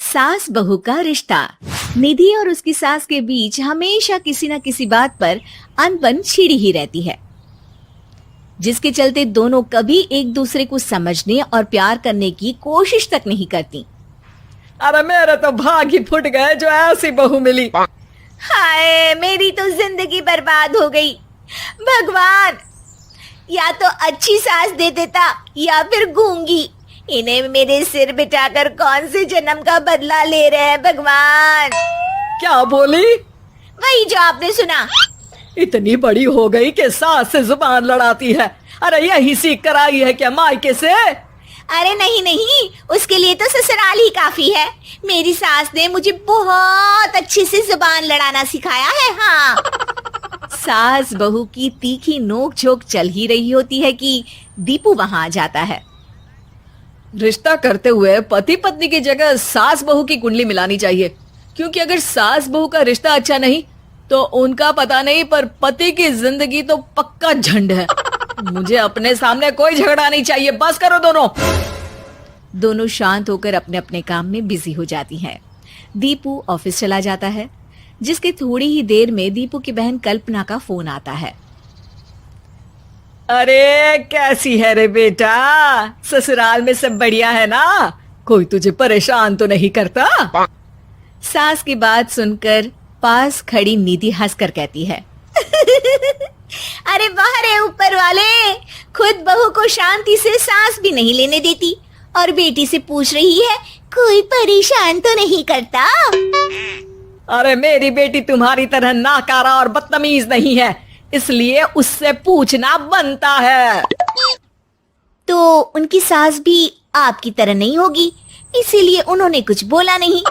सास बहू का रिश्ता। निधि और उसकी सास के बीच हमेशा किसी न किसी बात पर अनबन छिड़ी ही रहती है, जिसके चलते दोनों कभी एक दूसरे को समझने और प्यार करने की कोशिश तक नहीं करती। अरे मेरे तो भाग ही फुट गए जो ऐसी बहू मिली। हाय, मेरी तो जिंदगी बर्बाद हो गई। भगवान, या तो अच्छी सास दे देता या फिर गूंगी। इन्हें मेरे सिर बिठाकर कौन से जन्म का बदला ले रहे हैं भगवान। क्या बोली? वही जो आपने सुना। इतनी बड़ी हो गई कि सास से जुबान लड़ाती है। अरे यही सीख कर आई है क्या मायके से? अरे नहीं नहीं, उसके लिए तो ससुराल ही काफी है। मेरी सास ने मुझे बहुत अच्छे से जुबान लड़ाना सिखाया है। हाँ। सास बहू की तीखी नोक झोंक चल ही रही होती है कि दीपू वहां आ जाता है। रिश्ता करते हुए पति पत्नी की जगह सास बहू की कुंडली मिलानी चाहिए, क्योंकि अगर सास बहू का रिश्ता अच्छा नहीं तो उनका पता नहीं, पर पति की जिंदगी तो पक्का झंड है। मुझे अपने सामने कोई झगड़ा नहीं चाहिए, बस करो दोनों। दोनों शांत होकर अपने अपने काम में बिजी हो जाती हैं। दीपू ऑफिस चला जाता है, जिसके थोड़ी ही देर में दीपू की बहन कल्पना का फोन आता है। अरे कैसी है रे बेटा? ससुराल में सब बढ़िया है ना? कोई तुझे परेशान तो नहीं करता? सास की बात सुनकर पास खड़ी निधि हंसकर कहती है, अरे बाहर है ऊपर वाले, खुद बहू को शांति से सांस भी नहीं लेने देती और बेटी से पूछ रही है कोई परेशान तो नहीं करता। अरे मेरी बेटी तुम्हारी तरह नाकारा और बदतमीज नहीं है, इसलिए उससे पूछना बनता है। तो उनकी सास भी आपकी तरह नहीं होगी, इसीलिए उन्होंने कुछ बोला नहीं।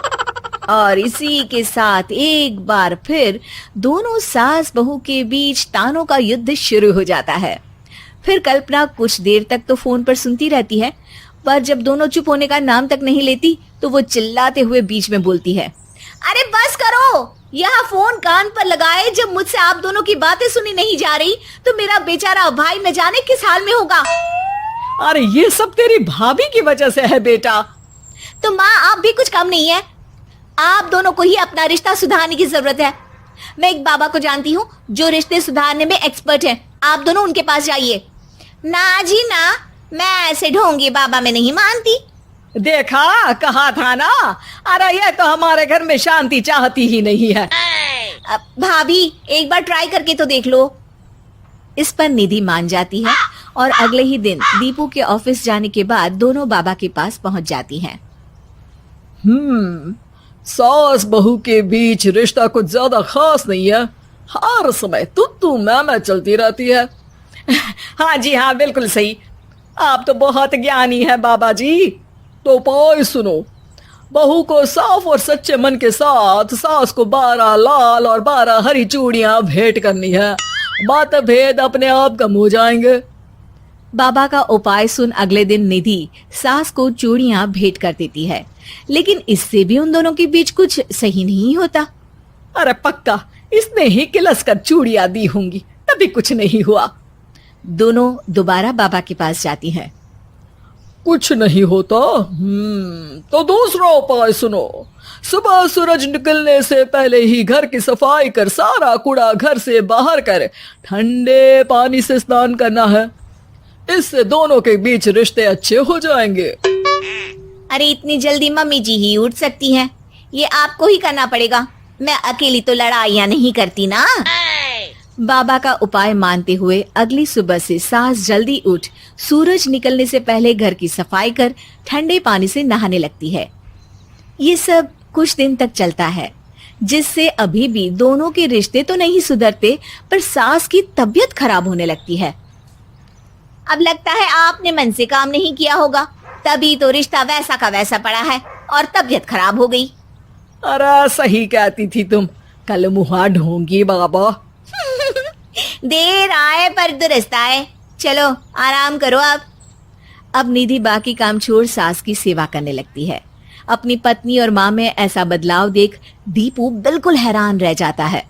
और इसी के साथ एक बार फिर दोनों सास बहू के बीच तानों का युद्ध शुरू हो जाता है। फिर कल्पना कुछ देर तक तो फोन पर सुनती रहती है, पर जब दोनों चुप होने का नाम तक नहीं लेती तो वो चिल्लाते हुए बीच में बोलती है, अरे बस करो, यह फोन कान पर लगाए जब मुझसे आप दोनों की बातें सुनी नहीं जा रही तो मेरा बेचारा भाई न जाने किस हाल में होगा। अरे ये सब तेरी भाभी की वजह से है बेटा। तो माँ, आप भी कुछ कम नहीं है। आप दोनों को ही अपना रिश्ता सुधारने की जरूरत है। मैं एक बाबा को जानती हूँ जो रिश्ते सुधारने में एक्सपर्ट हैं। आप दोनों उनके पास जाइए। ना जी ना, मैं ऐसे ढोंगी बाबा में नहीं मानती। देखा, कहा था ना। अरे ये तो हमारे घर में शांति चाहती ही नहीं है। भाभी, एक बार ट्राई करके तो देख लो। इस पर निधि मान जाती है और अगले ही दिन दीपू के ऑफिस जाने के बाद दोनों बाबा के पास पहुंच जाती हैं। सास बहू के बीच रिश्ता कुछ ज्यादा खास नहीं है। हर समय तू मैं चलती रहती है। हाँ जी हाँ, बिल्कुल सही। आप तो बहुत ज्ञानी है बाबा जी। तो उपाय सुनो। बहू को साफ और सच्चे मन के साथ सास को 12 लाल और 12 हरी चूड़ियां भेंट करनी है। मतभेद अपने आप कम हो जाएंगे। बाबा का उपाय सुन अगले दिन निधि सास को चूड़ियां भेंट कर देती है, लेकिन इससे भी उन दोनों के बीच कुछ सही नहीं होता। अरे पक्का इसने ही किलस कर चूड़ियां दी होंगी, तभी कुछ नहीं हुआ। दोनों दोबारा बाबा के पास जाती हैं। कुछ नहीं होता। तो दूसरा उपाय सुनो। सुबह सूरज निकलने से पहले ही घर की सफाई कर सारा कूड़ा घर से बाहर कर ठंडे पानी से स्नान करना है। इससे दोनों के बीच रिश्ते अच्छे हो जाएंगे। अरे इतनी जल्दी मम्मी जी ही उठ सकती हैं? ये आपको ही करना पड़ेगा। मैं अकेली तो लड़ाइयाँ नहीं करती ना। बाबा का उपाय मानते हुए अगली सुबह से सास जल्दी उठ सूरज निकलने से पहले घर की सफाई कर ठंडे पानी से नहाने लगती है। ये सब कुछ दिन तक चलता है, जिससे अभी भी दोनों के रिश्ते तो नहीं सुधरते, पर सास की तबीयत खराब होने लगती है। अब लगता है आपने मन से काम नहीं किया होगा, तभी तो रिश्ता वैसा का वैसा पड़ा है और तबीयत खराब हो गई। अरे सही कहती थी तुम। कल मुहा ढोंगी बाबा। देर आए पर दुरुस्त आए। चलो आराम करो अब निधि बाकी काम छोड़ सास की सेवा करने लगती है। अपनी पत्नी और माँ में ऐसा बदलाव देख दीपू बिल्कुल हैरान रह जाता है।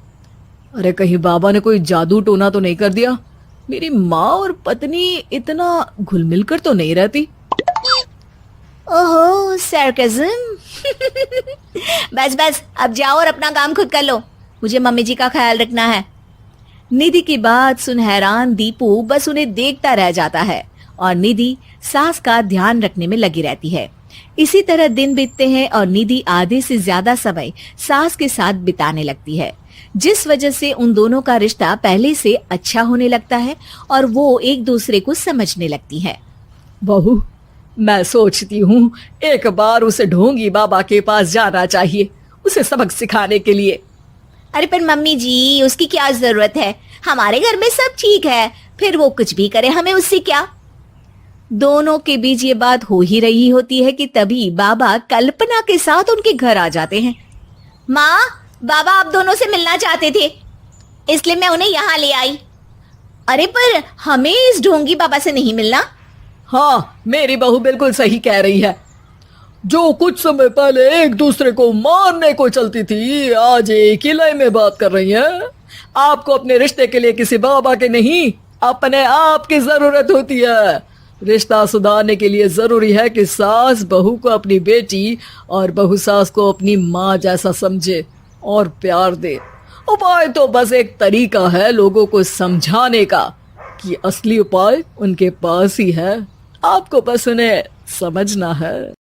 अरे कहीं बाबा ने कोई जादू टोना तो नहीं कर दिया? मेरी माँ और पत्नी इतना घुल मिल कर तो नहीं रहती। ओहो, सरकाज़म। बस बस अब जाओ और अपना काम खुद कर लो, मुझे मम्मी जी का ख्याल रखना है। निधि की बात सुन हैरान दीपू बस उन्हें देखता रह जाता है और निधि सास का ध्यान रखने में लगी रहती है। इसी तरह दिन बीतते हैं और निधि आधे से ज्यादा समय सास के साथ बिताने लगती है, जिस वजह से उन दोनों का रिश्ता पहले से अच्छा होने लगता है और वो एक दूसरे को समझने लगती है। बहू, मैं सोचती हूँ एक बार उसे ढोंगी बाबा के पास जाना चाहिए, उसे सबक सिखाने के लिए। अरे पर मम्मी जी, उसकी क्या जरूरत है, हमारे घर में सब ठीक है, फिर वो कुछ भी करे हमें उससे क्या। दोनों के बीच ये बात हो ही रही होती है कि तभी बाबा कल्पना के साथ उनके घर आ जाते हैं। माँ, बाबा आप दोनों से मिलना चाहते थे, इसलिए मैं उन्हें यहाँ ले आई। अरे पर हमें इस ढोंगी बाबा से नहीं मिलना। हाँ, मेरी बहू बिल्कुल सही कह रही है। जो कुछ समय पहले एक दूसरे को मारने को चलती थी, आज एक ही लय में बात कर रही है। आपको अपने रिश्ते के लिए किसी बाबा के नहीं, अपने आप की जरूरत होती है। रिश्ता सुधारने के लिए जरूरी है कि सास बहू को अपनी बेटी और बहू सास को अपनी माँ जैसा समझे और प्यार दे। उपाय तो बस एक तरीका है लोगों को समझाने का कि असली उपाय उनके पास ही है, आपको बस उन्हें समझना है।